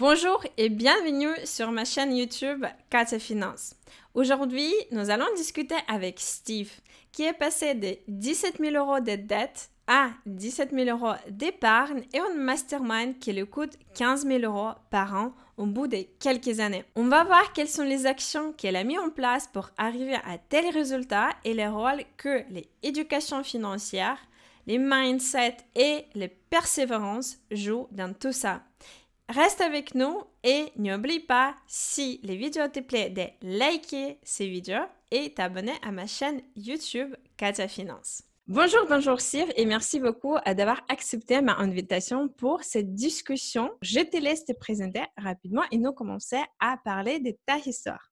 Bonjour et bienvenue sur ma chaîne YouTube Katia Finance. Aujourd'hui, nous allons discuter avec Steve, qui est passé de 17 000 euros de dette à 17 000 euros d'épargne et un mastermind qui lui coûte 15 000 euros par an au bout de quelques années. On va voir quelles sont les actions qu'elle a mises en place pour arriver à tels résultats et les rôles que l'éducation financière, les mindsets et les persévérances jouent dans tout ça. Reste avec nous et n'oublie pas, si les vidéos te plaisent, de liker ces vidéos et t'abonner à ma chaîne YouTube Katia Finance. Bonjour Cyr et merci beaucoup d'avoir accepté ma invitation pour cette discussion. Je te laisse te présenter rapidement et nous commencer à parler de ta histoire.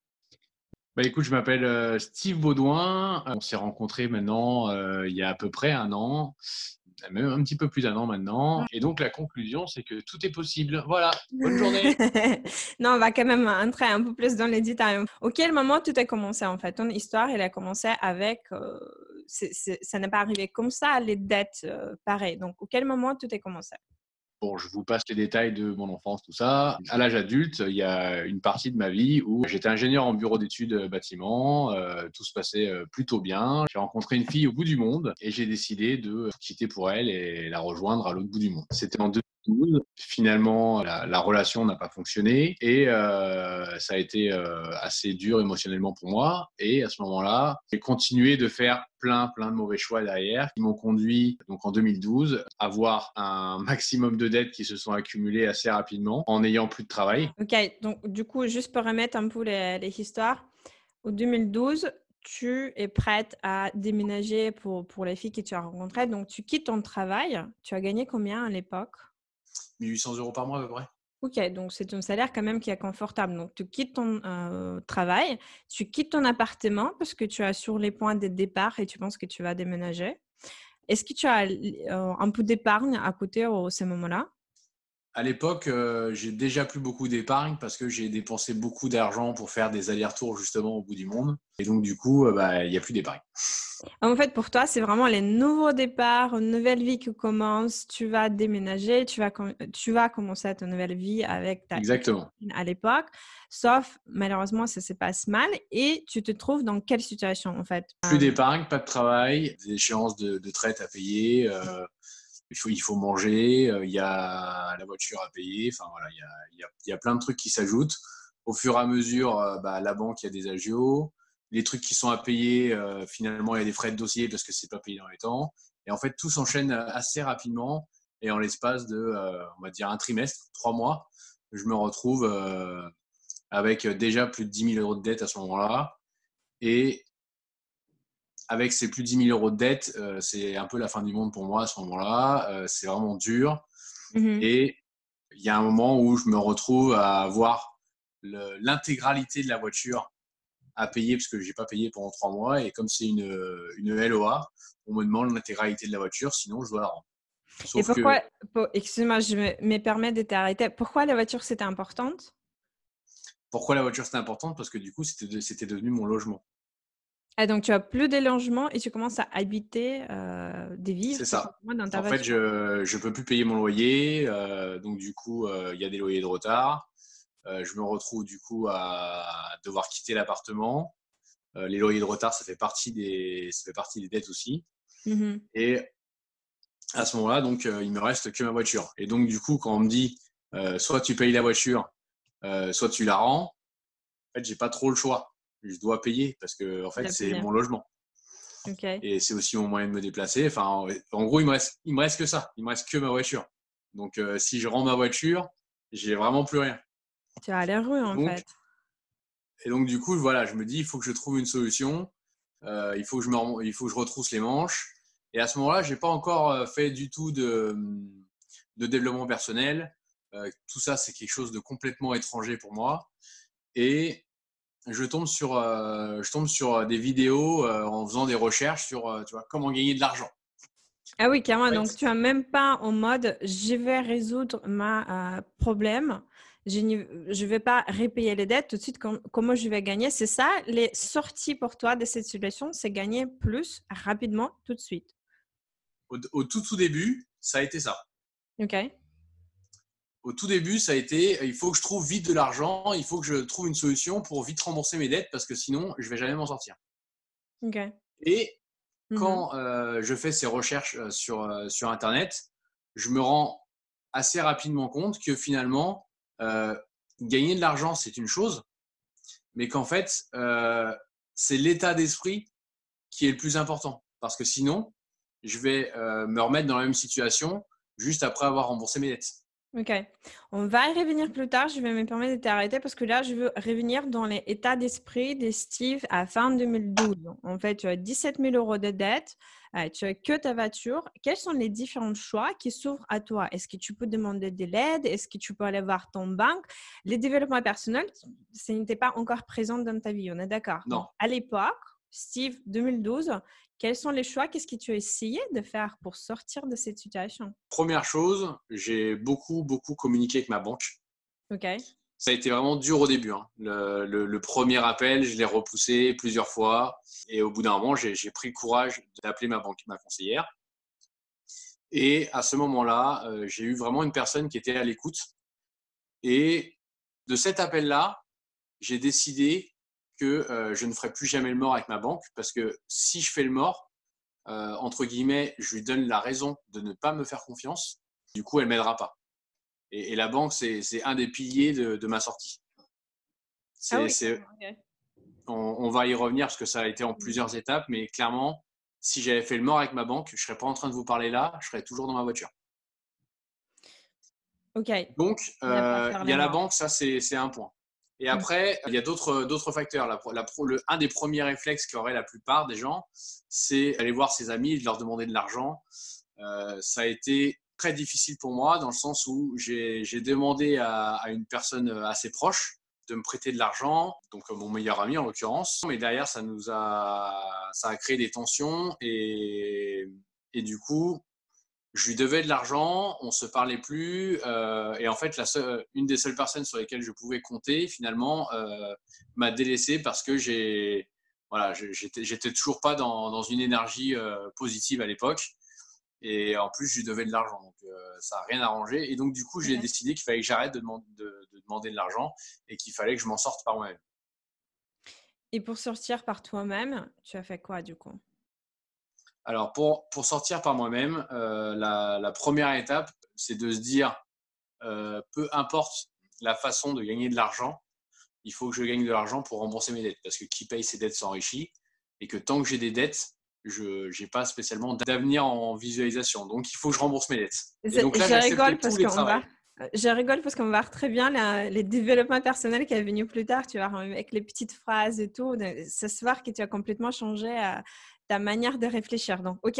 Écoute, je m'appelle Steve Baudouin. On s'est rencontrés maintenant il y a à peu près un an, même un petit peu plus d'un an maintenant. Et donc, la conclusion, c'est que tout est possible. Voilà, bonne journée. Non, on va quand même entrer un peu plus dans les détails. Auquel moment tout a commencé en fait? Ton histoire, elle a commencé avec… ça n'est pas arrivé comme ça, les dettes, pareil. Donc, auquel moment tout a commencé? Bon, je vous passe les détails de mon enfance, tout ça. À l'âge adulte, il y a une partie de ma vie où j'étais ingénieur en bureau d'études bâtiment. Tout se passait plutôt bien. J'ai rencontré une fille au bout du monde et j'ai décidé de quitter pour elle et la rejoindre à l'autre bout du monde. C'était en 2012. Finalement, la relation n'a pas fonctionné et ça a été assez dur émotionnellement pour moi. Et à ce moment-là, j'ai continué de faire plein de mauvais choix derrière qui m'ont conduit, donc en 2012, à avoir un maximum de dettes qui se sont accumulées assez rapidement en n'ayant plus de travail. Ok, donc du coup, juste pour remettre un peu les histoires, en 2012, tu es prête à déménager pour les filles que tu as rencontrées. Donc, tu quittes ton travail. Tu as gagné combien à l'époque? 1800 euros par mois à peu près. Ok, donc c'est un salaire quand même qui est confortable. Donc, tu quittes ton travail, tu quittes ton appartement parce que tu as sur les points de départ et tu penses que tu vas déménager. Est-ce que tu as un peu d'épargne à côté à ce moment-là? À l'époque, j'ai déjà plus beaucoup d'épargne parce que j'ai dépensé beaucoup d'argent pour faire des allers-retours justement au bout du monde. Et donc, du coup, il n'y a plus d'épargne. En fait, pour toi, c'est vraiment les nouveaux départs, une nouvelle vie qui commence. Tu vas déménager, tu vas commencer ta nouvelle vie avec ta Exactement. ex-copine à l'époque. Sauf, malheureusement, ça se passe mal. Et tu te trouves dans quelle situation, en fait? Plus d'épargne, pas de travail, des échéances de traite à payer. Il faut manger, il y a la voiture à payer, enfin voilà, il y a plein de trucs qui s'ajoutent. Au fur et à mesure, la banque, il y a des agios. Les trucs qui sont à payer, finalement, il y a des frais de dossier parce que c'est pas payé dans les temps. Et en fait, tout s'enchaîne assez rapidement. Et en l'espace de, on va dire, un trimestre, 3 mois, je me retrouve avec déjà plus de 10 000 euros de dette à ce moment-là. Et avec ces plus de 10 000 euros de dette, c'est un peu la fin du monde pour moi à ce moment-là. C'est vraiment dur. Mhm. Et il y a un moment où je me retrouve à avoir l'intégralité de la voiture à payer parce que je n'ai pas payé pendant 3 mois. Et comme c'est une LOA, on me demande l'intégralité de la voiture, sinon je dois la rendre. Et Sauf que pourquoi, excuse-moi, je me permets de t'arrêter. Pourquoi la voiture, c'était importante? pourquoi la voiture c'était importante? Parce que du coup, c'était devenu mon logement. Ah, donc, tu as plus de logement et tu commences à habiter, de vivre C'est ça. potentiellement dans ta En fait, voiture. je peux plus payer mon loyer. Donc, du coup, il y a des loyers de retard. Je me retrouve du coup à devoir quitter l'appartement. Les loyers de retard, ça fait partie des dettes aussi. Mhm. Et à ce moment-là, donc, il me reste que ma voiture. Et donc, du coup, quand on me dit soit tu payes la voiture, soit tu la rends, en fait, j'ai pas trop le choix. Je dois payer parce que, en Tu fait, dois c'est payer. mon logement. OK. Et c'est aussi mon moyen de me déplacer. Enfin, en gros, il me reste que ça. Il me reste que ma voiture. Donc, si je rends ma voiture, j'ai vraiment plus rien. Tu es à la rue, Et en donc, fait. et donc, du coup, voilà, je me dis, il faut que je trouve une solution. Il faut que je retrousse les manches. Et à ce moment-là, j'ai pas encore fait du tout de développement personnel. Tout ça, c'est quelque chose de complètement étranger pour moi. Et je tombe sur des vidéos en faisant des recherches sur, tu vois, comment gagner de l'argent. Ah oui, En clairement. Donc, fait, tu as même pas en mode, je vais résoudre ma problème. Je vais pas repayer les dettes tout de suite. Comment je vais gagner? C'est ça, les sorties pour toi de cette situation, c'est gagner plus rapidement tout de suite. au tout début, ça a été ça. OK. Au tout début, ça a été il faut que je trouve vite de l'argent, il faut que je trouve une solution pour vite rembourser mes dettes parce que sinon, je vais jamais m'en sortir. OK. Et Mmh. quand je fais ces recherches sur Internet, je me rends assez rapidement compte que finalement, euh, gagner de l'argent, c'est une chose, mais qu'en fait, c'est l'état d'esprit qui est le plus important. Parce que sinon, je vais me remettre dans la même situation juste après avoir remboursé mes dettes. OK. On va y revenir plus tard. Je vais me permettre de t'arrêter parce que là, je veux revenir dans l'état d'esprit de Steve à fin 2012. En fait, tu as 17 000 euros de dette, tu as que ta voiture. Quels sont les différents choix qui s'ouvrent à toi? Est-ce que tu peux demander de l'aide? Est-ce que tu peux aller voir ton banque? Les développements personnels, ce n'était pas encore présent dans ta vie, on est d'accord. Non. Donc, à l'époque, Steve 2012, quels sont les choix? Qu'est-ce que tu as essayé de faire pour sortir de cette situation? Première chose, j'ai beaucoup, beaucoup communiqué avec ma banque. OK. Ça a été vraiment dur au début, hein. Le premier appel, je l'ai repoussé plusieurs fois. Et au bout d'un moment, j'ai pris le courage d'appeler ma conseillère. Et à ce moment-là, j'ai eu vraiment une personne qui était à l'écoute. Et de cet appel-là, j'ai décidé que je ne ferai plus jamais le mort avec ma banque parce que si je fais le mort, entre guillemets, je lui donne la raison de ne pas me faire confiance. Du coup, elle ne m'aidera pas. Et la banque, c'est un des piliers de ma sortie. Ah C'est, oui, c'est, carrément, OK. on va y revenir parce que ça a été en plusieurs étapes, mais clairement, si j'avais fait le mort avec ma banque, je ne serais pas en train de vous parler là, je serais toujours dans ma voiture. OK, Donc, ne pas faire il y les a la morts. banque, ça c'est un point. Et Mmh. après, il y a d'autres facteurs. Un des premiers réflexes qu'auraient la plupart des gens, c'est aller voir ses amis et de leur demander de l'argent. Ça a été très difficile pour moi dans le sens où j'ai demandé à une personne assez proche de me prêter de l'argent, donc mon meilleur ami en l'occurrence. Mais derrière, ça a créé des tensions et du coup, je lui devais de l'argent, on se parlait plus, et en fait, une des seules personnes sur lesquelles je pouvais compter, finalement, m'a délaissé parce que voilà, j'étais toujours pas dans une énergie positive à l'époque, et en plus, je lui devais de l'argent, donc ça a rien arrangé. Et donc, du coup, j'ai OK. décidé qu'il fallait que j'arrête de demander de l'argent et qu'il fallait que je m'en sorte par moi-même. Et pour sortir par toi-même, tu as fait quoi du coup? Alors, pour sortir par moi-même, la première étape, c'est de se dire, peu importe la façon de gagner de l'argent, il faut que je gagne de l'argent pour rembourser mes dettes. Parce que qui paye ses dettes s'enrichit. Et que tant que j'ai des dettes, je n'ai pas spécialement d'avenir en visualisation. Donc, il faut que je rembourse mes dettes. Et donc là, Je j'accepte rigole tous parce les qu'on va travails. je rigole parce qu'on va voir très bien les développements personnels qui est venu plus tard, tu vois? Avec les petites phrases et tout, de ça se voit que tu as complètement changé, ta manière de réfléchir. Donc OK,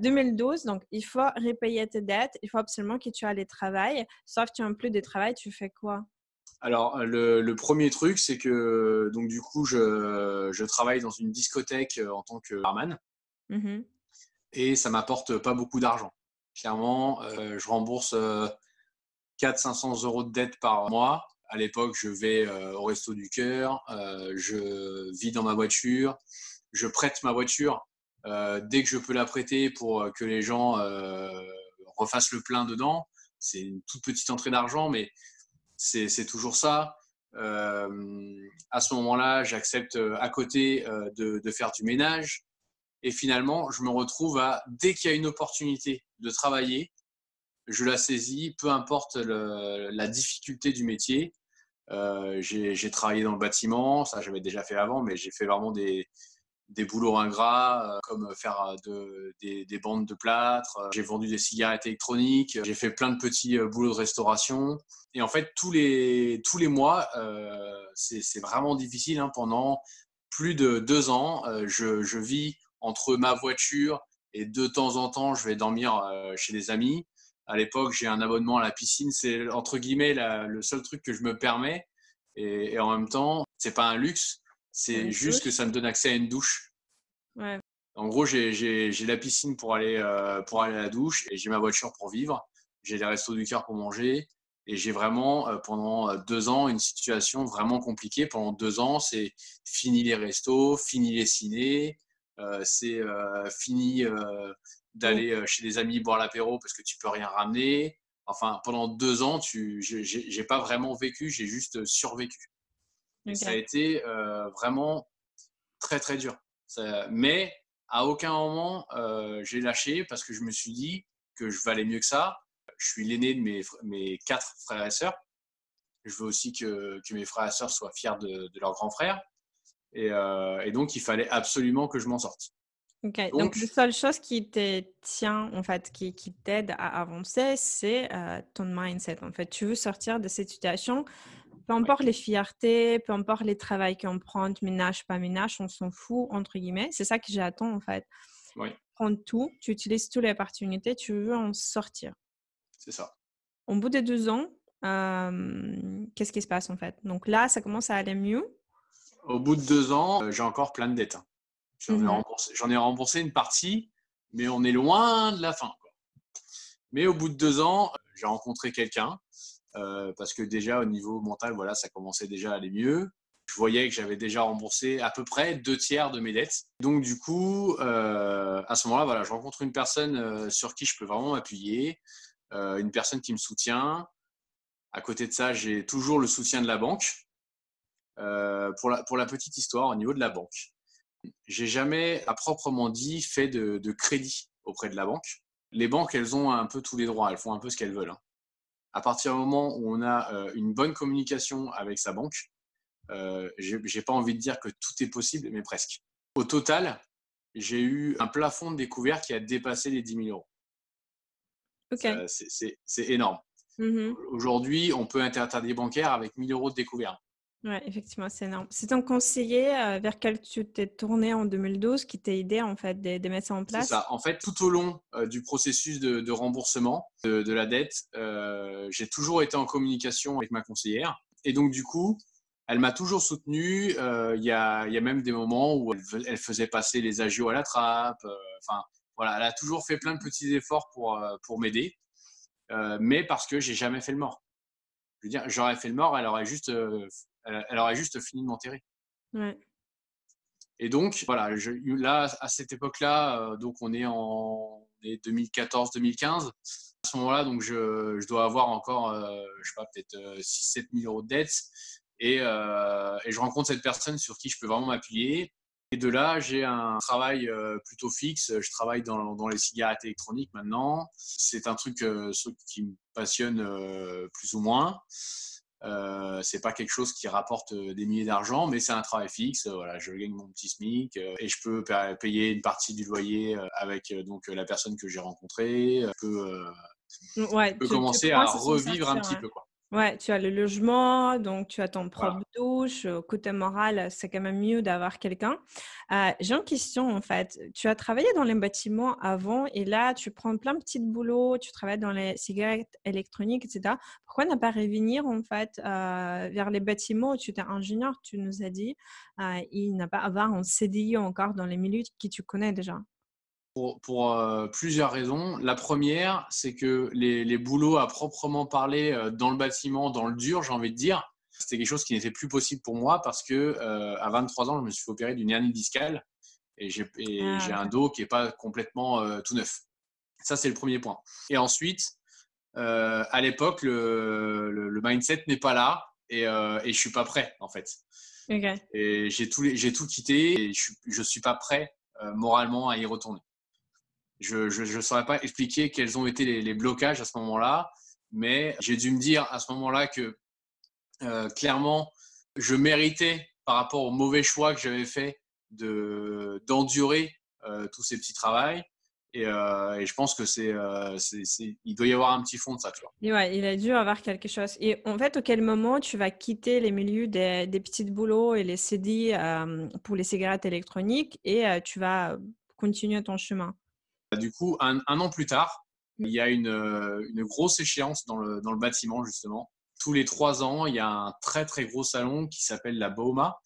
2012, donc il faut repayer tes dettes, il faut absolument que tu ailles travail. Sauf que tu as plus de travail, tu fais quoi? Alors, le premier truc, c'est que donc du coup, je travaille dans une discothèque en tant que barman Mmh. et ça m'apporte pas beaucoup d'argent. Clairement, je rembourse 400-500 € de dette par mois. À l'époque, je vais au Resto du Cœur, je vis dans ma voiture, je prête ma voiture dès que je peux la prêter pour que les gens refassent le plein dedans. C'est une toute petite entrée d'argent, mais c'est toujours ça. À ce moment-là, j'accepte à côté de faire du ménage. Et finalement, je me retrouve dès qu'il y a une opportunité de travailler, je la saisis, peu importe la difficulté du métier. J'ai travaillé dans le bâtiment, ça j'avais déjà fait avant, mais j'ai fait vraiment des boulots ingrats, comme faire des bandes de plâtre. J'ai vendu des cigarettes électroniques. J'ai fait plein de petits boulots de restauration. Et en fait, tous les mois, c'est vraiment difficile, hein. Pendant plus de 2 ans, je vis entre ma voiture et de temps en temps, je vais dormir chez des amis. À l'époque, j'ai un abonnement à la piscine. C'est entre guillemets le seul truc que je me permets. Et en même temps, c'est pas un luxe, c'est Une juste que douche? ça me donne accès à une douche. Ouais. En gros, j'ai la piscine pour aller à la douche et j'ai ma voiture pour vivre. J'ai les restos du cœur pour manger. Et j'ai vraiment, pendant 2 ans, une situation vraiment compliquée. Pendant 2 ans, c'est fini les restos, fini les cinés, c'est fini Tout. d'aller chez des amis boire l'apéro parce que tu peux rien ramener. enfin, pendant 2 ans, j'ai pas vraiment vécu, j'ai juste survécu. Et ça a OK. été vraiment très, très dur. Mais à aucun moment, j'ai lâché parce que je me suis dit que je valais mieux que ça. Je suis l'aîné de mes 4 frères et sœurs. Je veux aussi que mes frères et sœurs soient fiers de leur grand frère. Et donc, il fallait absolument que je m'en sorte. OK. Donc Donc, la seule chose qui te tient, en fait, qui t'aide à avancer, c'est, ton mindset, en fait. Tu veux sortir de cette situation, peu ouais, importe les fiertés, peu importe les travails qu'on prend, ménage, pas ménage, on s'en fout, entre guillemets. C'est ça que j'attends, en fait. ouais, Prendre tout, tu utilises toutes les opportunités, tu veux en sortir. c'est ça. Au bout des 2 ans, qu'est-ce qui se passe, en fait? Donc là, ça commence à aller mieux. Au bout de 2 ans, j'ai encore plein de dettes, hein. Mmh. J'en ai remboursé une partie, mais on est loin de la fin, quoi. Mais au bout de 2 ans, j'ai rencontré quelqu'un, parce que déjà au niveau mental, voilà, ça commençait déjà à aller mieux. Je voyais que j'avais déjà remboursé à peu près 2 tiers de mes dettes. Donc du coup, à ce moment-là, voilà, je rencontre une personne, sur qui je peux vraiment m'appuyer, une personne qui me soutient. À côté de ça, j'ai toujours le soutien de la banque. Pour la petite histoire, au niveau de la banque, j'ai jamais, à proprement dit, fait de crédit auprès de la banque. Les banques, elles ont un peu tous les droits, elles font un peu ce qu'elles veulent, hein. À partir du moment où on a une bonne communication avec sa banque, j'ai pas envie de dire que tout est possible, mais presque. Au total, j'ai eu un plafond de découvert qui a dépassé les 10 000 euros. OK. C'est énorme. Mmh. Aujourd'hui, on peut interdire bancaire avec 1 000 euros de découvert. Ouais, effectivement, c'est énorme. C'est ton conseiller, vers quel tu t'es tourné en 2012 qui t'a aidé, en fait, de mettre ça en C'est place? ça. En fait, tout au long du processus de remboursement de la dette, j'ai toujours été en communication avec ma conseillère. Et donc, du coup, elle m'a toujours soutenu. Il y a même des moments où elle faisait passer les agios à la trappe. Enfin, voilà, elle a toujours fait plein de petits efforts pour m'aider. Mais parce que j'ai jamais fait le mort. Je veux dire, j'aurais fait le mort, elle aurait juste fini de m'enterrer. Ouais. Et donc, voilà, là, à cette époque-là, donc on est en 2014-2015. À ce moment-là, donc je dois avoir encore, je sais pas, peut-être 6-7 000 euros de dettes. Et je rencontre cette personne sur qui je peux vraiment m'appuyer. Et de là, j'ai un travail plutôt fixe. Je travaille dans les cigarettes électroniques maintenant. C'est un truc qui me passionne plus ou moins. C'est pas quelque chose qui rapporte des milliers d'argent, mais c'est un travail fixe. Voilà, je gagne mon petit SMIC et je peux payer une partie du loyer avec donc la personne que j'ai rencontrée. Je Ouais, peux tu commencer à commences à s'en revivre un sortir, petit ouais. peu, quoi. Ouais, tu as le logement, donc tu as ton propre Voilà. douche, côté moral, c'est quand même mieux d'avoir quelqu'un. J'ai une question, en fait. Tu as travaillé dans les bâtiments avant et là, tu prends plein de petits boulots, tu travailles dans les cigarettes électroniques et cetera. Pourquoi ne pas revenir, en fait, vers les bâtiments où tu étais ingénieur, tu nous as dit, et ne pas avoir un CDI encore dans les milieux que tu connais déjà? Pour plusieurs raisons. La première, c'est que les boulots à proprement parler dans le bâtiment, dans le dur, j'ai envie de dire, c'était quelque chose qui n'était plus possible pour moi parce que à 23 ans, je me suis fait opérer d'une hernie discale et Ah j'ai un OK. dos qui n'est pas complètement tout neuf. Ça, c'est le premier point. Et ensuite, à l'époque, le mindset n'est pas là et je suis pas prêt, en fait. OK. Et j'ai tout quitté et je suis pas prêt moralement à y retourner. Je saurais pas expliquer quels ont été les blocages à ce moment-là, mais j'ai dû me dire à ce moment-là que clairement, je méritais par rapport au mauvais choix que j'avais fait d'endurer tous ces petits travails. Et je pense que il doit y avoir un petit fond de ça, tu vois. Et ouais, il a dû avoir quelque chose. Et en fait, à quel moment tu vas quitter les milieux des petits boulots et les CDI pour les cigarettes électroniques et tu vas continuer ton chemin? Du coup, un an plus tard, il y a une grosse échéance dans le bâtiment, justement. Tous les 3 ans, il y a un très très gros salon qui s'appelle la Bauma,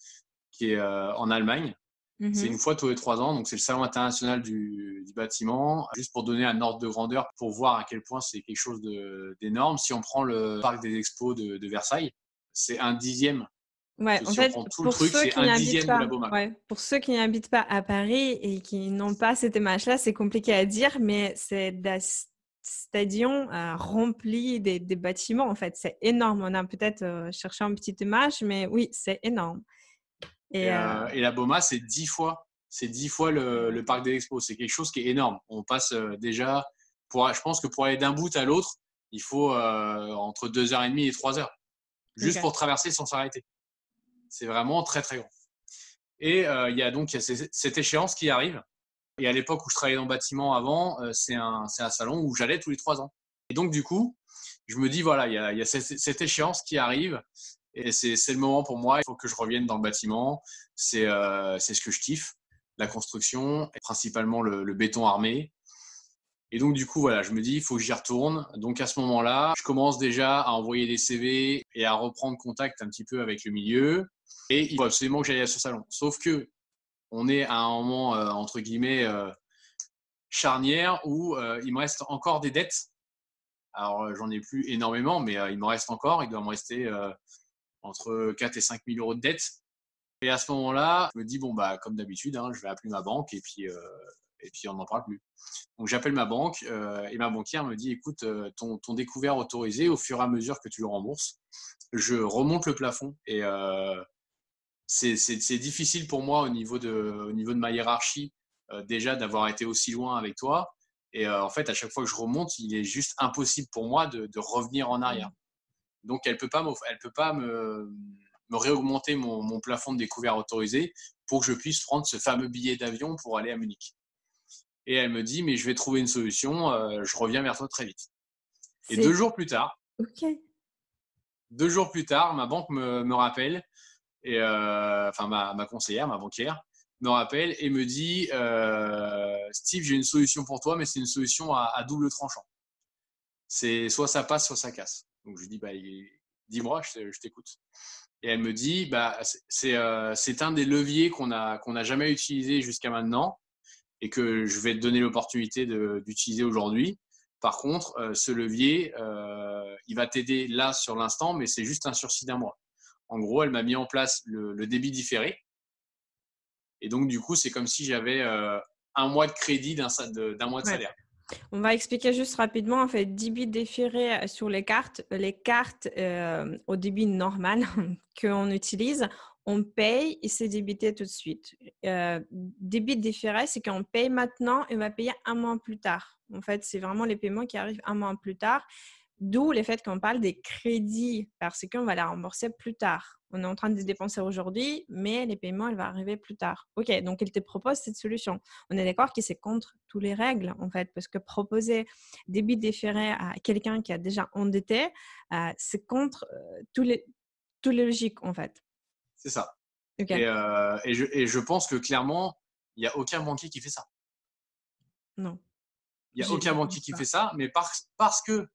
qui est en Allemagne. C'est Mhm. une fois tous les 3 ans, donc c'est le salon international du bâtiment. Juste pour donner un ordre de grandeur, pour voir à quel point c'est quelque chose d'énorme. Si on prend le parc des expos de Versailles, c'est un dixième. Ouais, en Si on fait, prend tout le pour truc, ceux c'est qui un n'habitent dixième de pas, la Boma, quoi. ouais, pour ceux qui n'habitent pas à Paris et qui n'ont pas cette image-là, c'est compliqué à dire, mais c'est stadion rempli des bâtiments, en fait. C'est énorme. On a peut-être cherché une petite image, mais oui, c'est énorme. Et Et la Boma, c'est 10 fois le parc des expos. C'est quelque chose qui est énorme. On passe déjà, je pense que pour aller d'un bout à l'autre, il faut entre 2h30 et 3 heures, juste OK. pour traverser sans s'arrêter. C'est vraiment très, très grand. Et il y a donc cette échéance qui arrive. Et à l'époque où je travaillais dans le bâtiment avant, c'est un salon où j'allais tous les 3 ans. Et donc, du coup, je me dis, voilà, il y a cette échéance qui arrive. Et c'est le moment pour moi, il faut que je revienne dans le bâtiment. C'est ce que je kiffe, la construction, et principalement le béton armé. Et donc, du coup, voilà, je me dis, il faut que j'y retourne. Donc, à ce moment-là, je commence déjà à envoyer des CV et à reprendre contact un petit peu avec le milieu. Et il faut absolument que j'aille à ce salon. Sauf que on est à un moment, entre guillemets, charnière où il me reste encore des dettes. Alors, j'en ai plus énormément, mais il me reste encore. Il doit me rester entre 4 et 5 000 euros de dettes. Et à ce moment-là, je me dis, bon, bah, comme d'habitude, hein, je vais appeler ma banque et puis on n'en parle plus. Donc, j'appelle ma banque et ma banquière me dit, écoute, ton découvert autorisé, au fur et à mesure que tu le rembourses, je remonte le plafond. Et c'est difficile pour moi au niveau de ma hiérarchie, déjà d'avoir été aussi loin avec toi. Et en fait, à chaque fois que je remonte, il est juste impossible pour moi de revenir en arrière. Donc, elle peut pas me réaugmenter mon plafond de découvert autorisé pour que je puisse prendre ce fameux billet d'avion pour aller à Munich. Et elle me dit, mais je vais trouver une solution, je reviens vers toi très vite. Et c'est OK. 2 jours plus tard, ma banque me rappelle, et enfin ma conseillère, ma banquière, me rappelle et me dit, Steve, j'ai une solution pour toi, mais c'est une solution à double tranchant. C'est soit ça passe, soit ça casse. Donc je lui dis, bah, dis-moi, je t'écoute. Et elle me dit, bah, c'est un des leviers qu'on a jamais utilisé jusqu'à maintenant et que je vais te donner l'opportunité d'utiliser aujourd'hui. Par contre, ce levier, il va t'aider là sur l'instant, mais c'est juste un sursis d'un mois. En gros, elle m'a mis en place le débit différé. Et donc, du coup, c'est comme si j'avais un mois de crédit d'un mois de Ouais. salaire. On va expliquer juste rapidement, en fait, débit déféré sur les cartes. Les cartes au débit normal qu'on utilise, on paye et c'est débité tout de suite. Débit déféré, c'est qu'on paye maintenant et on va payer un mois plus tard. En fait, c'est vraiment les paiements qui arrivent un mois plus tard. D'où le fait qu'on parle des crédits parce qu'on va la rembourser plus tard. On est en train de dépenser aujourd'hui, mais les paiements, ils vont arriver plus tard. OK, donc elle te propose cette solution. On est d'accord que c'est contre toutes les règles, en fait, parce que proposer débit déféré à quelqu'un qui a déjà endetté, c'est contre toutes les logiques, en fait. C'est ça. OK, Et je pense que clairement, il n'y a aucun banquier qui fait ça. non, Il n'y a je aucun banquier pense qui pas. fait ça, mais parce que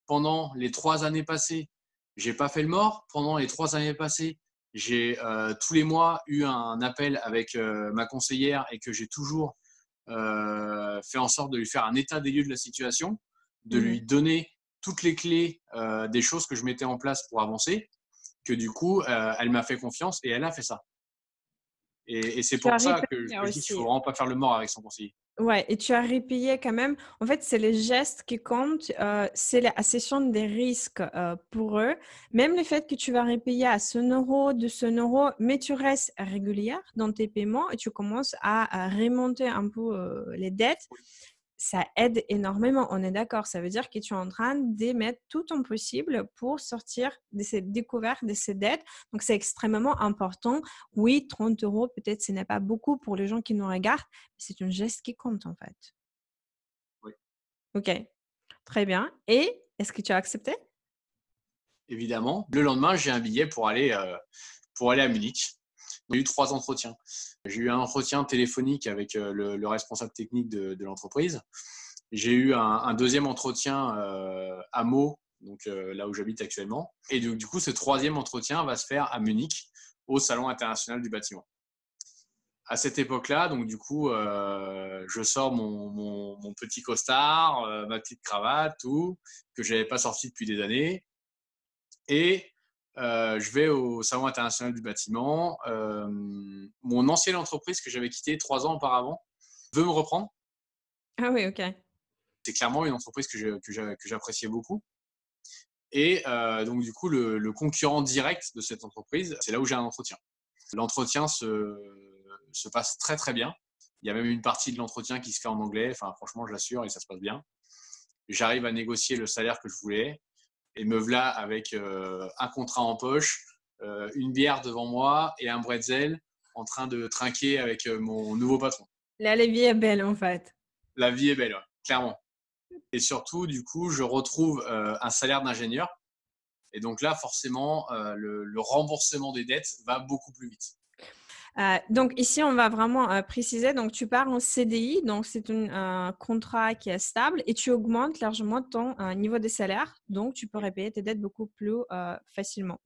pendant les 3 années passées, j'ai pas fait le mort. Pendant les 3 années passées, j'ai tous les mois eu un appel avec ma conseillère et que j'ai toujours fait en sorte de lui faire un état des lieux de la situation, de lui Mhm. donner toutes les clés des choses que je mettais en place pour avancer, que du coup, elle m'a fait confiance et elle a fait ça. Et c'est Tu as pour ça répété que je dis qu'il faut aussi. vraiment pas faire le mort avec son conseiller. Ouais, et tu as répayé quand même. En fait, c'est les gestes qui comptent, c'est la cession des risques pour eux. Même le fait que tu vas repayer à 100 euros, 200 euros, mais tu restes régulière dans tes paiements et tu commences à remonter un peu les dettes, ça aide énormément. On est d'accord. Ça veut dire que tu es en train de mettre tout ton possible pour sortir de ces découvertes, de ces dettes. Donc, c'est extrêmement important. Oui, 30 euros, peut-être ce n'est pas beaucoup pour les gens qui nous regardent, mais c'est un geste qui compte en fait. Oui. OK, très bien. Et est-ce que tu as accepté? Évidemment. Le lendemain, j'ai un billet pour aller à Munich. J'ai eu 3 entretiens. J'ai eu un entretien téléphonique avec le responsable technique de l'entreprise. J'ai eu un deuxième entretien à Meaux, donc là où j'habite actuellement. Et du coup, ce troisième entretien va se faire à Munich, au Salon international du bâtiment. À cette époque-là, donc du coup, je sors mon petit costard, ma petite cravate, tout, que je n'avais pas sorti depuis des années. Et je vais au Salon international du bâtiment. Mon ancienne entreprise que j'avais quittée 3 ans auparavant veut me reprendre. Ah oui, OK. C'est clairement une entreprise que j'appréciais beaucoup. Et donc, du coup, le concurrent direct de cette entreprise, c'est là où j'ai un entretien. L'entretien se passe très, très bien. Il y a même une partie de l'entretien qui se fait en anglais. Enfin, franchement, je l'assure, et ça se passe bien. J'arrive à négocier le salaire que je voulais. Et me voilà avec un contrat en poche, une bière devant moi et un bretzel en train de trinquer avec mon nouveau patron. Là, la vie est belle, en fait. La vie est belle, ouais, clairement. Et surtout, du coup, je retrouve un salaire d'ingénieur. Et donc là, forcément, le remboursement des dettes va beaucoup plus vite. Donc ici, on va vraiment préciser. Donc, tu pars en CDI, donc c'est un contrat qui est stable et tu augmentes largement ton niveau de salaire. Donc, tu peux repayer tes dettes beaucoup plus facilement,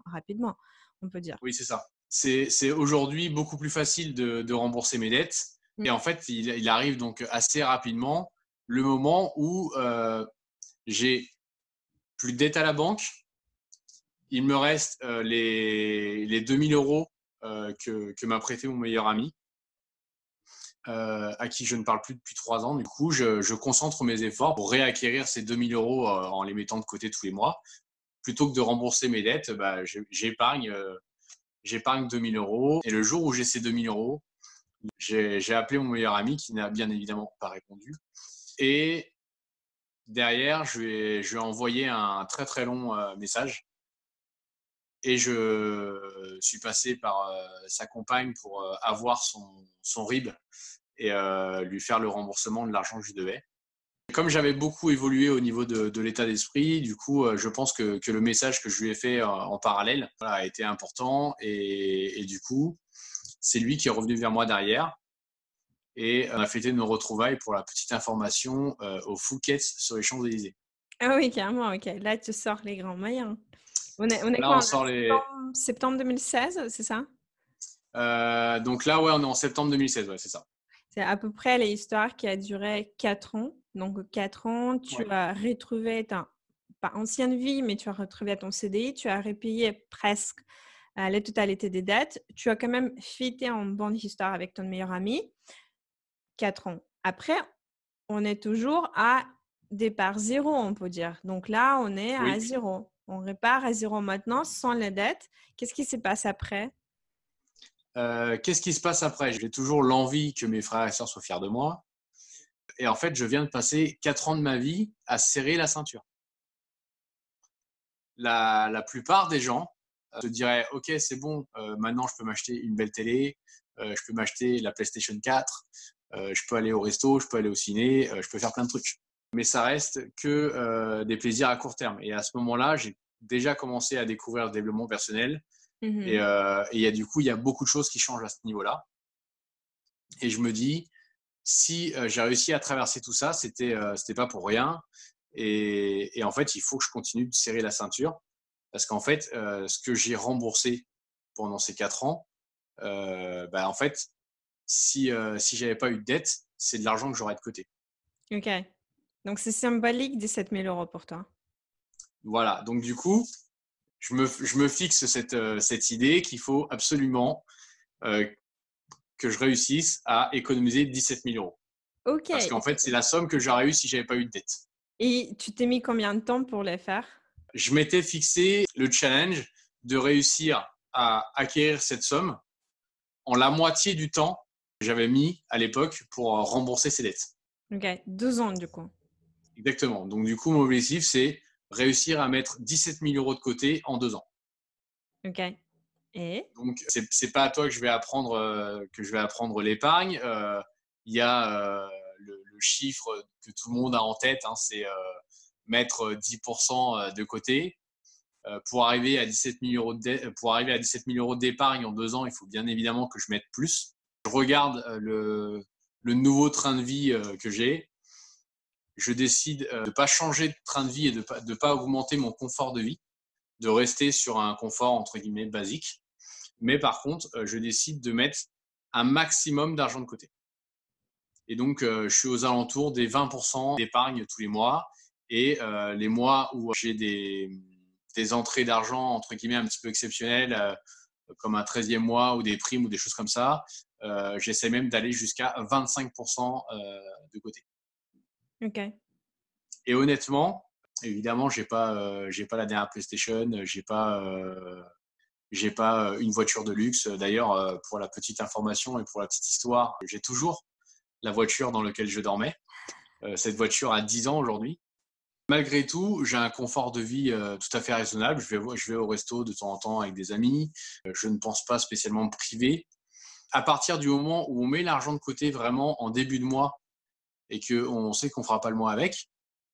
rapidement, on peut dire. Oui, c'est ça. C'est aujourd'hui beaucoup plus facile de rembourser mes dettes. Mm. Et en fait, il arrive donc assez rapidement le moment où j'ai plus de dettes à la banque. Il me reste les 2000 euros que m'a prêté mon meilleur ami, à qui je ne parle plus depuis 3 ans. Du coup, je concentre mes efforts pour réacquérir ces 2000 euros en les mettant de côté tous les mois. Plutôt que de rembourser mes dettes, bah, j'épargne 2000 euros. Et le jour où j'ai ces 2000 euros, j'ai appelé mon meilleur ami qui n'a bien évidemment pas répondu. Et derrière, je lui ai envoyé un très très long message. Et je suis passé par sa compagne pour avoir son RIB et lui faire le remboursement de l'argent que je lui devais. Comme j'avais beaucoup évolué au niveau de l'état d'esprit, du coup, je pense que le message que je lui ai fait en parallèle a été important. Et du coup, c'est lui qui est revenu vers moi derrière. Et on a fêté nos retrouvailles pour la petite information au Phuket sur les Champs-Élysées. Ah oui, carrément, ok. Là, tu sors les grands moyens. On est Là, quoi? on En sort les. septembre 2016, c'est ça? Donc là, ouais, on est en septembre 2016, ouais, c'est ça. C'est à peu près l'histoire qui a duré 4 ans. Donc, 4 ans, tu Ouais. as retrouvé ta, pas ancienne vie, mais tu as retrouvé ton CDI, tu as repayé presque la totalité des dettes. Tu as quand même fêté en bonne histoire avec ton meilleur ami. 4 ans. Après, on est toujours à départ zéro, on peut dire. Donc là, on est à Oui. zéro. On repart à zéro maintenant sans les dettes. Qu'est-ce qui se passe après? Qu'est-ce qui se passe après? J'ai toujours l'envie que mes frères et sœurs soient fiers de moi. Et en fait, je viens de passer 4 ans de ma vie à serrer la ceinture. La plupart des gens se diraient, OK, c'est bon, maintenant je peux m'acheter une belle télé, je peux m'acheter la PlayStation 4, je peux aller au resto, je peux aller au ciné, je peux faire plein de trucs. Mais ça reste que des plaisirs à court terme. Et à ce moment-là, j'ai déjà commencé à découvrir le développement personnel. Et du coup, il y a beaucoup de choses qui changent à ce niveau-là. Et je me dis, si j'ai réussi à traverser tout ça, c'était pas pour rien. Et en fait, il faut que je continue de serrer la ceinture. Parce qu'en fait, ce que j'ai remboursé pendant ces 4 ans, en fait, si j'avais pas eu de dette, c'est de l'argent que j'aurais de côté. Ok. Donc, c'est symbolique 17 000 euros pour toi. Voilà. Donc, du coup, je me fixe cette idée qu'il faut absolument que je réussisse à économiser 17 000 euros. Ok. Parce qu'en fait, c'est la somme que j'aurais eu si j'avais pas eu de dette. Et tu t'es mis combien de temps pour les faire? Je m'étais fixé le challenge de réussir à acquérir cette somme en la moitié du temps que j'avais mis à l'époque pour rembourser ces dettes. Ok. 12 ans, du coup. Exactement. Donc, du coup, mon objectif, c'est réussir à mettre 17 000 euros de côté en 2 ans. Ok. Et? Donc, c'est pas à toi que je vais apprendre l'épargne. Il y a le chiffre que tout le monde a en tête, hein, c'est mettre 10% de côté. Pour arriver à 17 000 euros pour arriver à 17 000 euros d'épargne en 2 ans, il faut bien évidemment que je mette plus. Je regarde le nouveau train de vie que j'ai. Je décide de ne pas changer de train de vie et de ne pas augmenter mon confort de vie, de rester sur un confort entre guillemets basique. Mais par contre, je décide de mettre un maximum d'argent de côté. Et donc, je suis aux alentours des 20% d'épargne tous les mois. Et les mois où j'ai des entrées d'argent, entre guillemets, un petit peu exceptionnelles, comme un 13e mois ou des primes ou des choses comme ça, j'essaie même d'aller jusqu'à 25% de côté. OK. Et honnêtement, évidemment, j'ai pas la dernière PlayStation, j'ai pas une voiture de luxe. D'ailleurs, pour la petite information et pour la petite histoire, j'ai toujours la voiture dans laquelle je dormais. Cette voiture a 10 ans aujourd'hui. Malgré tout, j'ai un confort de vie tout à fait raisonnable. Je vais au resto de temps en temps avec des amis. Je ne pense pas spécialement me priver. À partir du moment où on met l'argent de côté vraiment en début de mois et qu'on sait qu'on fera pas le mois avec,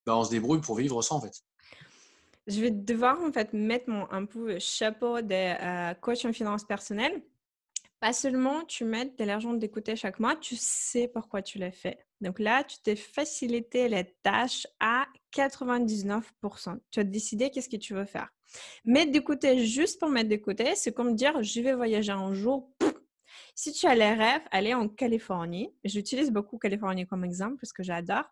bah, on se débrouille pour vivre sans en fait. Je vais devoir en fait mettre mon un peu chapeau de, coach en finances personnelles. Pas seulement tu mets de l'argent de côté chaque mois, tu sais pourquoi tu l'as fait. Donc là, tu t'es facilité les tâches à 99. Tu as décidé qu'est-ce que tu veux faire. Mettre de côté juste pour mettre de côté, c'est comme dire: «Je vais voyager un jour». Si tu as les rêves, aller en Californie, j'utilise beaucoup Californie comme exemple parce que j'adore,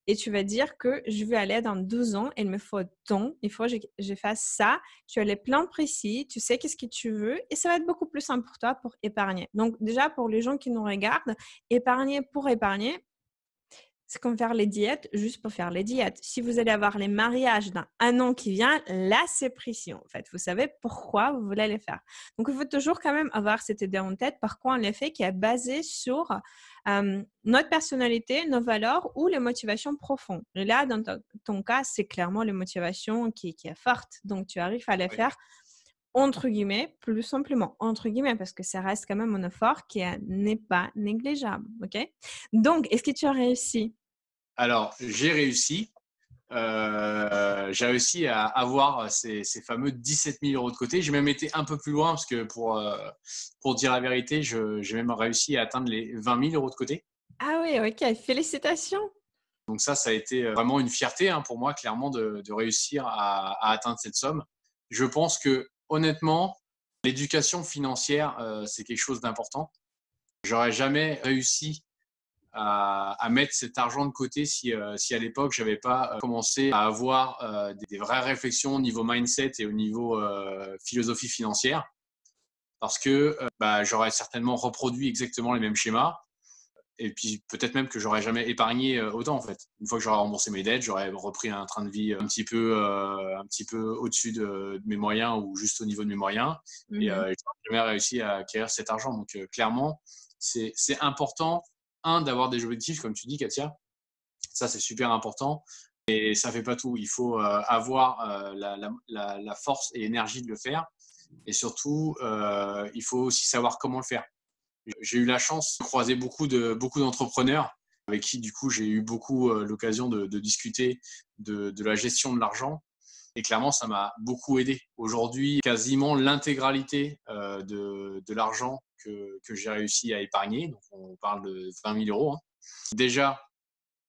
et tu vas dire que je vais aller dans 12 ans, il me faut tant, il faut que je fasse ça. Tu as les plans précis, tu sais qu'est-ce que tu veux et ça va être beaucoup plus simple pour toi pour épargner. Donc déjà, pour les gens qui nous regardent, épargner pour épargner, c'est comme faire les diètes juste pour faire les diètes. Si vous allez avoir les mariages dans un an qui vient, là, c'est précis en fait. Vous savez pourquoi vous voulez les faire. Donc, il faut toujours quand même avoir cette idée en tête. Par contre, on les fait qui est basé sur notre personnalité, nos valeurs ou les motivations profondes. Et là, dans ton cas, c'est clairement les motivations qui est forte. Donc, tu arrives à les Oui. faire entre guillemets, plus simplement, entre guillemets, parce que ça reste quand même un effort qui n'est pas négligeable. OK? Donc, est-ce que tu as réussi? Alors, j'ai réussi à avoir ces fameux 17 000 euros de côté. J'ai même été un peu plus loin parce que pour dire la vérité, j'ai même réussi à atteindre les 20 000 euros de côté. Ah oui, OK, félicitations! Donc ça a été vraiment une fierté hein, pour moi, clairement, de réussir à atteindre cette somme. Je pense que, honnêtement, l'éducation financière, c'est quelque chose d'important. J'aurais jamais réussi à mettre cet argent de côté si à l'époque j'avais pas commencé à avoir des vraies réflexions au niveau mindset et au niveau philosophie financière parce que bah, j'aurais certainement reproduit exactement les mêmes schémas et puis peut-être même que j'aurais jamais épargné autant en fait. Une fois que j'aurais remboursé mes dettes, j'aurais repris un train de vie un petit peu au-dessus de mes moyens ou juste au niveau de mes moyens et Mmh. j'aurais jamais réussi à acquérir cet argent. Donc clairement, c'est important d'avoir des objectifs comme tu dis Katia. Ça c'est super important et ça fait pas tout. Il faut avoir la force et l'énergie de le faire et surtout il faut aussi savoir comment le faire. J'ai eu la chance de croiser beaucoup d'entrepreneurs avec qui, du coup, j'ai eu beaucoup l'occasion de discuter de la gestion de l'argent. Et clairement, ça m'a beaucoup aidé. Aujourd'hui, quasiment l'intégralité de l'argent que j'ai réussi à épargner, donc on parle de 20 000 euros. Hein. Déjà,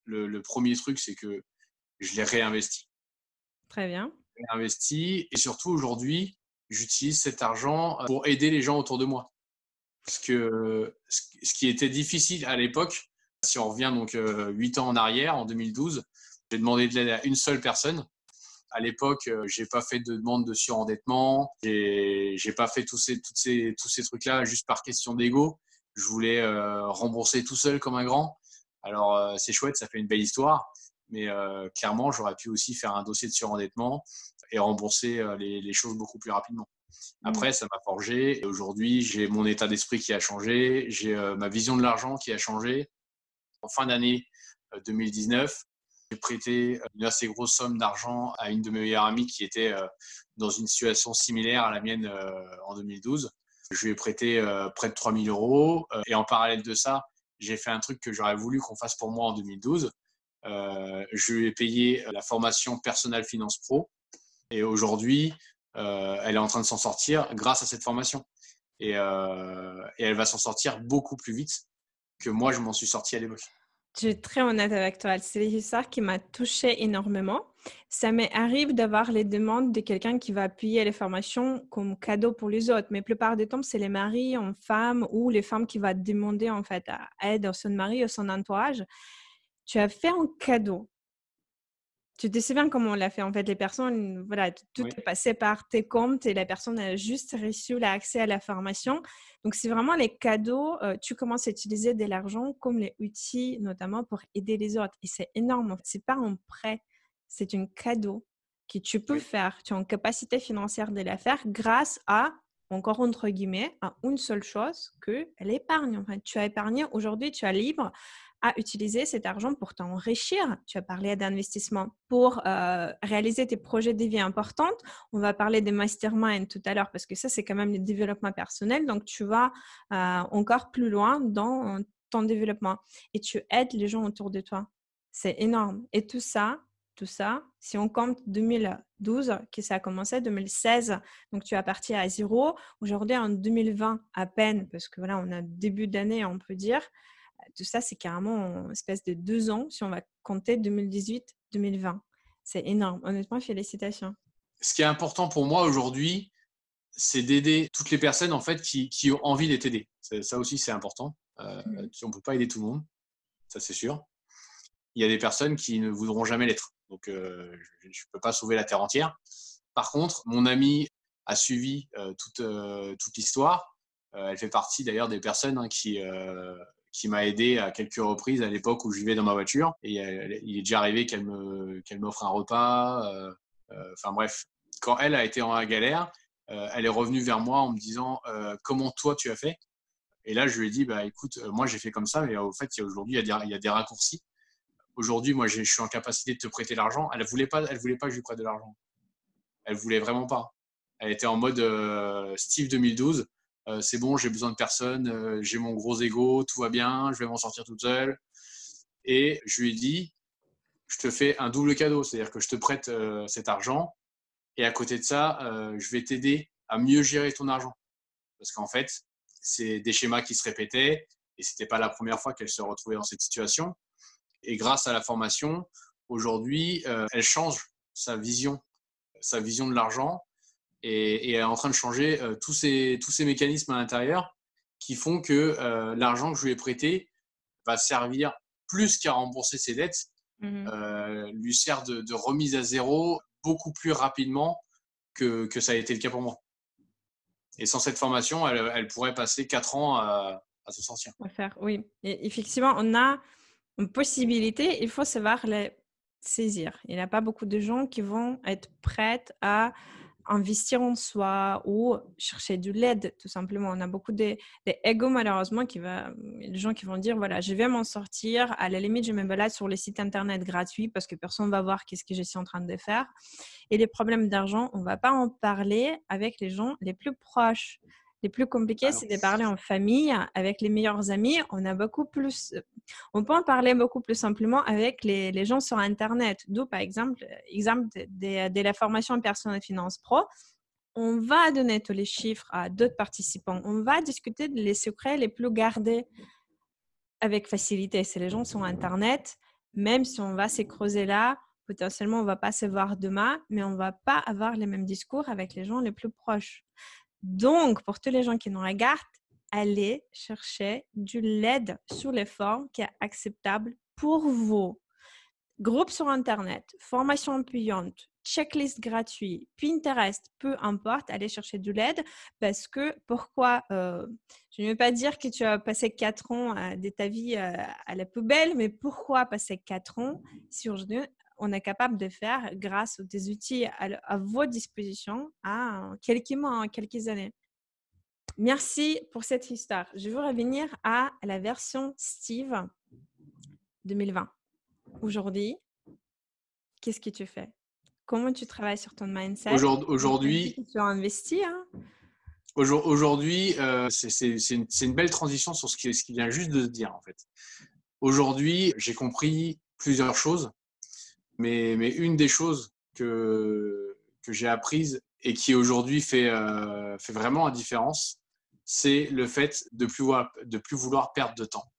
le premier truc, c'est que je l'ai réinvesti. Très bien. Réinvesti et surtout, aujourd'hui, j'utilise cet argent pour aider les gens autour de moi. Parce que ce qui était difficile à l'époque, si on revient donc 8 ans en arrière, en 2012, j'ai demandé de l'aide à une seule personne. À l'époque, j'ai pas fait de demande de surendettement, j'ai pas fait tous ces trucs-là juste par question d'ego. Je voulais rembourser tout seul comme un grand. Alors c'est chouette, ça fait une belle histoire, mais clairement j'aurais pu aussi faire un dossier de surendettement et rembourser les choses beaucoup plus rapidement. Mmh. Après, ça m'a forgé et aujourd'hui, j'ai mon état d'esprit qui a changé, j'ai ma vision de l'argent qui a changé. En fin d'année 2019, j'ai prêté une assez grosse somme d'argent à une de mes meilleures amies qui était dans une situation similaire à la mienne en 2012. Je lui ai prêté près de 3 000 euros et en parallèle de ça, j'ai fait un truc que j'aurais voulu qu'on fasse pour moi en 2012. Je lui ai payé la formation Personal Finance Pro et aujourd'hui, elle est en train de s'en sortir grâce à cette formation. Et elle va s'en sortir beaucoup plus vite que moi, je m'en suis sorti à l'époque. Je vais être très honnête avec toi. C'est l'histoire qui m'a touchée énormément. Ça m'arrive d'avoir les demandes de quelqu'un qui va appuyer les formations comme cadeau pour les autres. Mais la plupart du temps, c'est les maris en femmes ou les femmes qui vont demander en fait à aide à son mari ou son entourage. Tu as fait un cadeau. Tu te souviens comment on l'a fait en fait? Les personnes, voilà, tout Oui, est passé par tes comptes et la personne a juste reçu l'accès à la formation. Donc c'est vraiment les cadeaux, tu commences à utiliser de l'argent comme les outils, notamment pour aider les autres et c'est énorme. En fait, c'est pas un prêt, c'est un cadeau que tu peux oui. faire. Tu as une capacité financière de la faire grâce à, encore entre guillemets, à une seule chose, que l'épargne. En fait, tu as épargné, aujourd'hui tu es libre à utiliser cet argent pour t'enrichir. Tu as parlé d'investissement pour réaliser tes projets de vie importants. On va parler des masterminds tout à l'heure parce que ça, c'est quand même le développement personnel. Donc, tu vas encore plus loin dans ton développement et tu aides les gens autour de toi. C'est énorme. Et tout ça, si on compte 2012, que ça a commencé, 2016, donc tu es parti à zéro. Aujourd'hui, en 2020 à peine, parce que voilà, on a début d'année, on peut dire, tout ça, c'est carrément une espèce de 2 ans si on va compter 2018-2020. C'est énorme. Honnêtement, félicitations. Ce qui est important pour moi aujourd'hui, c'est d'aider toutes les personnes en fait qui ont envie d'être aidées. Ça aussi, c'est important. Mhm. On ne peut pas aider tout le monde, ça c'est sûr. Il y a des personnes qui ne voudront jamais l'être. Donc, je ne peux pas sauver la terre entière. Par contre, mon amie a suivi toute l'histoire. Elle fait partie d'ailleurs des personnes qui m'a aidé à quelques reprises à l'époque où je vivais dans ma voiture. Et il est déjà arrivé qu'elle m'offre un repas. Enfin bref, quand elle a été en galère, elle est revenue vers moi en me disant comment toi tu as fait. Et là, je lui ai dit, bah écoute, moi j'ai fait comme ça, mais au fait, aujourd'hui, il y a des raccourcis. Aujourd'hui, moi, je suis en capacité de te prêter l'argent. Elle voulait pas que je lui prête de l'argent. Elle voulait vraiment pas. Elle était en mode Steve 2012. C'est bon, j'ai besoin de personne, j'ai mon gros ego, tout va bien, je vais m'en sortir toute seule. Et je lui ai dit, je te fais un double cadeau, c'est-à-dire que je te prête cet argent et à côté de ça, je vais t'aider à mieux gérer ton argent. Parce qu'en fait, c'est des schémas qui se répétaient et c'était pas la première fois qu'elle se retrouvait dans cette situation. Et grâce à la formation, aujourd'hui, elle change sa vision de l'argent et elle est en train de changer tous ces mécanismes à l'intérieur qui font que l'argent que je lui ai prêté va servir plus qu'à rembourser ses dettes, Mhm. lui sert de remise à zéro beaucoup plus rapidement que ça a été le cas pour moi. Et sans cette formation, elle pourrait passer 4 ans à se sortir. À faire, oui. Et effectivement, on a une possibilité, il faut savoir les saisir. Il n'y a pas beaucoup de gens qui vont être prêts à investir en soi ou chercher de l'aide, tout simplement. On a beaucoup des égos, malheureusement, les gens qui vont dire, voilà, je vais m'en sortir. À la limite, je me balade sur les sites internet gratuits parce que personne ne va voir qu'est-ce que je suis en train de faire. Et les problèmes d'argent, on ne va pas en parler avec les gens les plus proches. Les plus compliqués, Ah non. c'est de parler en famille, avec les meilleurs amis. On peut en parler beaucoup plus simplement avec les gens sur Internet. D'où, par exemple, de la formation en personne et finance pro. On va donner tous les chiffres à d'autres participants. On va discuter des secrets les plus gardés avec facilité. Si les gens sont Internet, même si on va se creuser là, potentiellement, on ne va pas se voir demain, mais on ne va pas avoir les mêmes discours avec les gens les plus proches. Donc, pour tous les gens qui nous regardent, allez chercher de l'aide sur les formes qui est acceptable pour vous. Groupe sur Internet, formation payante, checklist gratuit, Pinterest, peu importe, allez chercher de l'aide parce que pourquoi je ne veux pas dire que tu as passé 4 ans de ta vie à la poubelle, mais pourquoi passer 4 ans si aujourd'hui on est capable de faire grâce aux des outils à vos dispositions à quelques mois, quelques années. Merci pour cette histoire. Je veux revenir à la version Steve 2020. Aujourd'hui, qu'est-ce que tu fais? Comment tu travailles sur ton mindset? Tu as dit Aujourd'hui, que tu as investi, hein? aujourd'hui, c'est une belle transition sur ce qui vient juste de se dire en fait. Aujourd'hui, j'ai compris plusieurs choses, mais une des choses que j'ai apprises et qui aujourd'hui fait vraiment la différence, c'est le fait de plus vouloir perdre de temps.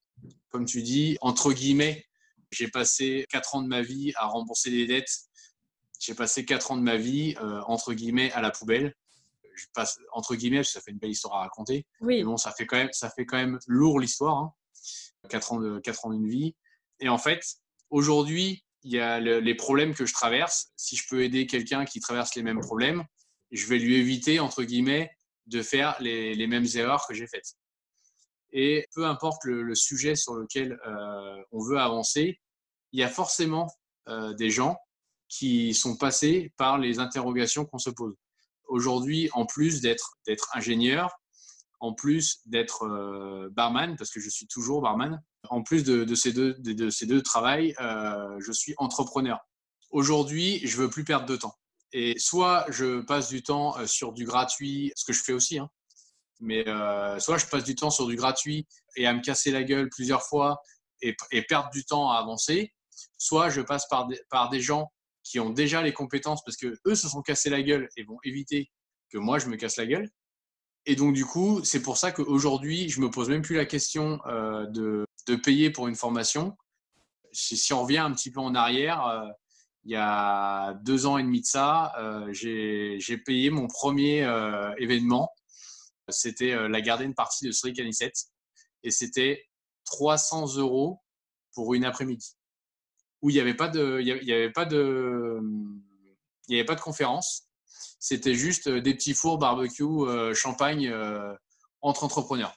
Comme tu dis, entre guillemets, j'ai passé 4 ans de ma vie à rembourser des dettes. J'ai passé 4 ans de ma vie, entre guillemets, à la poubelle. Je passe, entre guillemets, parce que ça fait une belle histoire à raconter. Mais Oui. bon, ça fait quand même lourd l'histoire. Hein. 4 ans d'une vie. Et en fait, aujourd'hui, il y a les problèmes que je traverse. Si je peux aider quelqu'un qui traverse les mêmes problèmes, je vais lui éviter, entre guillemets, de faire les mêmes erreurs que j'ai faites. Et peu importe le sujet sur lequel on veut avancer, il y a forcément des gens qui sont passés par les interrogations qu'on se pose. Aujourd'hui, en plus d'être ingénieur, en plus d'être barman, parce que je suis toujours barman, en plus de ces deux travails, je suis entrepreneur. Aujourd'hui, je veux plus perdre de temps. Et soit je passe du temps sur du gratuit, ce que je fais aussi, hein, mais soit je passe du temps sur du gratuit et à me casser la gueule plusieurs fois et perdre du temps à avancer, soit je passe par des gens qui ont déjà les compétences parce que eux se sont cassés la gueule et vont éviter que moi je me casse la gueule. Et donc du coup, c'est pour ça qu'aujourd'hui, je me pose même plus la question de payer pour une formation. Si on revient un petit peu en arrière, il y a 2 ans et demi de ça, j'ai payé mon premier événement. C'était la Garden Party de Cédric Anissette et c'était 300 € pour une après-midi où il n'y avait pas de, il y avait pas de, il y avait pas de conférence. C'était juste des petits fours, barbecue, champagne entre entrepreneurs.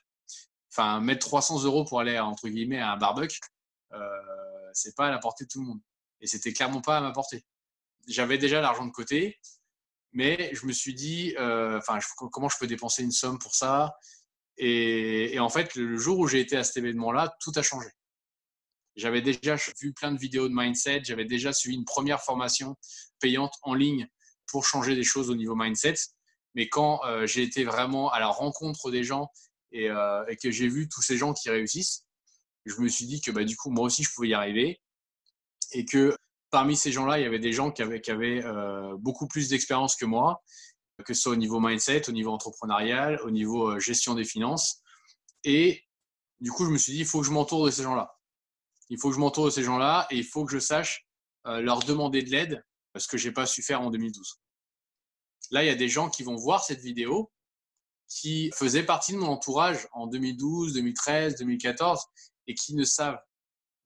Enfin, mettre 300 € pour aller entre guillemets à un barbecue, c'est pas à la portée de tout le monde. Et c'était clairement pas à ma portée. J'avais déjà l'argent de côté, mais je me suis dit, comment je peux dépenser une somme pour ça? Et en fait, le jour où j'ai été à cet événement-là, tout a changé. J'avais déjà vu plein de vidéos de mindset, j'avais déjà suivi une première formation payante en ligne pour changer des choses au niveau mindset. Mais quand j'ai été vraiment à la rencontre des gens et que j'ai vu tous ces gens qui réussissent, je me suis dit que du coup, moi aussi, je pouvais y arriver. Et que parmi ces gens-là, il y avait des gens qui avaient beaucoup plus d'expérience que moi, que ce soit au niveau mindset, au niveau entrepreneurial, au niveau gestion des finances. Et du coup, je me suis dit, il faut que je m'entoure de ces gens-là. Il faut que je m'entoure de ces gens-là et il faut que je sache leur demander de l'aide, ce que je n'ai pas su faire en 2012. Là, il y a des gens qui vont voir cette vidéo, qui faisaient partie de mon entourage en 2012, 2013, 2014 et qui ne savent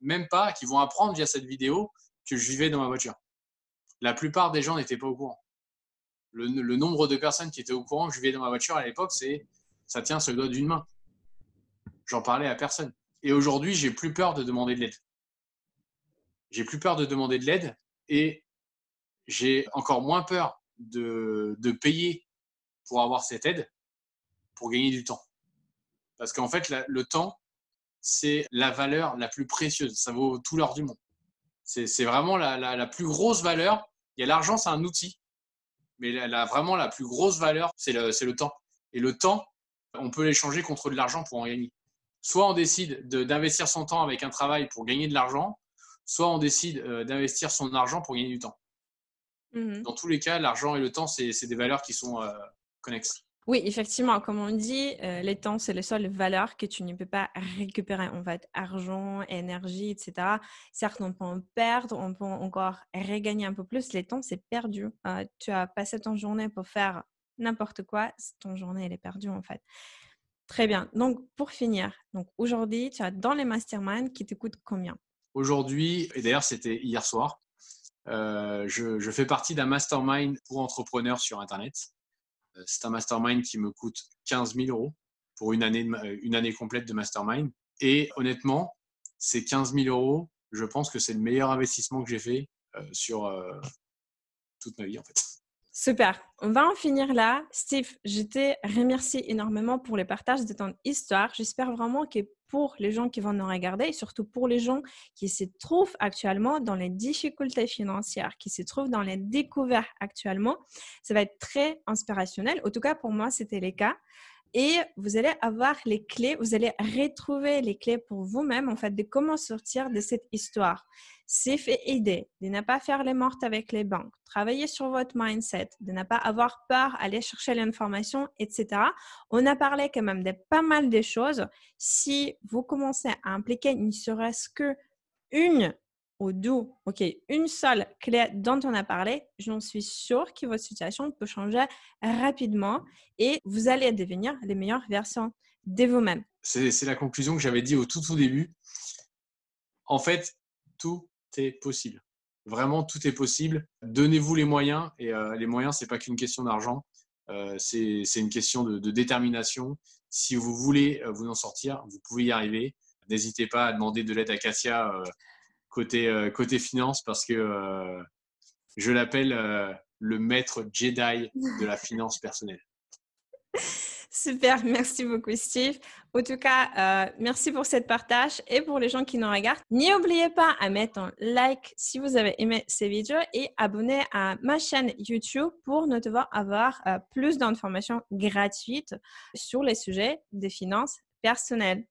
même pas, qui vont apprendre via cette vidéo que je vivais dans ma voiture. La plupart des gens n'étaient pas au courant. Le nombre de personnes qui étaient au courant que je vivais dans ma voiture à l'époque, ça tient sur le doigt d'une main. J'en parlais à personne. Et aujourd'hui, j'ai plus peur de demander de l'aide. J'ai plus peur de demander de l'aide et j'ai encore moins peur de payer pour avoir cette aide pour gagner du temps. Parce qu'en fait, le temps, c'est la valeur la plus précieuse. Ça vaut tout l'or du monde. C'est vraiment la plus grosse valeur. Il y a l'argent, c'est un outil. Mais vraiment, la plus grosse valeur, c'est le temps. Et le temps, on peut l'échanger contre de l'argent pour en gagner. Soit on décide d'investir son temps avec un travail pour gagner de l'argent, soit on décide d'investir son argent pour gagner du temps. Dans tous les cas, l'argent et le temps, c'est des valeurs qui sont connexes. Oui, effectivement, comme on dit, le temps, c'est la seule valeur que tu ne peux pas récupérer. En fait, argent, énergie, etc. Certes, on peut en perdre, on peut encore regagner un peu plus. Le temps, c'est perdu. Tu as passé ton journée pour faire n'importe quoi, ton journée, elle est perdue, en fait. Très bien. Donc, pour finir, aujourd'hui, tu as dans les masterminds qui te coûtent combien? Aujourd'hui, et d'ailleurs, c'était hier soir, je fais partie d'un mastermind pour entrepreneurs sur Internet. C'est un mastermind qui me coûte 15 000 € pour une année complète de mastermind. Et honnêtement, ces 15 000 €, je pense que c'est le meilleur investissement que j'ai fait sur toute ma vie en fait. Super. On va en finir là. Steve, je te remercie énormément pour le partage de ton histoire. J'espère vraiment que pour les gens qui vont nous regarder et surtout pour les gens qui se trouvent actuellement dans les difficultés financières, qui se trouvent dans les découvertes actuellement, ça va être très inspirationnel. En tout cas, pour moi, c'était le cas. Et vous allez avoir les clés, vous allez retrouver les clés pour vous-même, en fait, de comment sortir de cette histoire. C'est fait aider, de ne pas faire les mortes avec les banques, travailler sur votre mindset, de ne pas avoir peur, aller chercher l'information, etc. On a parlé quand même de pas mal de choses. Si vous commencez à impliquer ne serait-ce qu'une ou deux, une seule clé dont on a parlé, j'en suis sûre que votre situation peut changer rapidement et vous allez devenir les meilleures versions de vous-même. C'est la conclusion que j'avais dit au tout début. En fait, tout est possible. Vraiment, tout est possible. Donnez-vous les moyens. Et les moyens, c'est pas qu'une question d'argent. C'est une question de détermination. Si vous voulez vous en sortir, vous pouvez y arriver. N'hésitez pas à demander de l'aide à Cassia côté finance parce que je l'appelle le maître Jedi de la finance personnelle. Super, merci beaucoup Steve. En tout cas, merci pour cette partage et pour les gens qui nous regardent. N'oubliez pas à mettre un like si vous avez aimé ces vidéos et abonnez à ma chaîne YouTube pour ne devoir avoir plus d'informations gratuites sur les sujets des finances personnelles.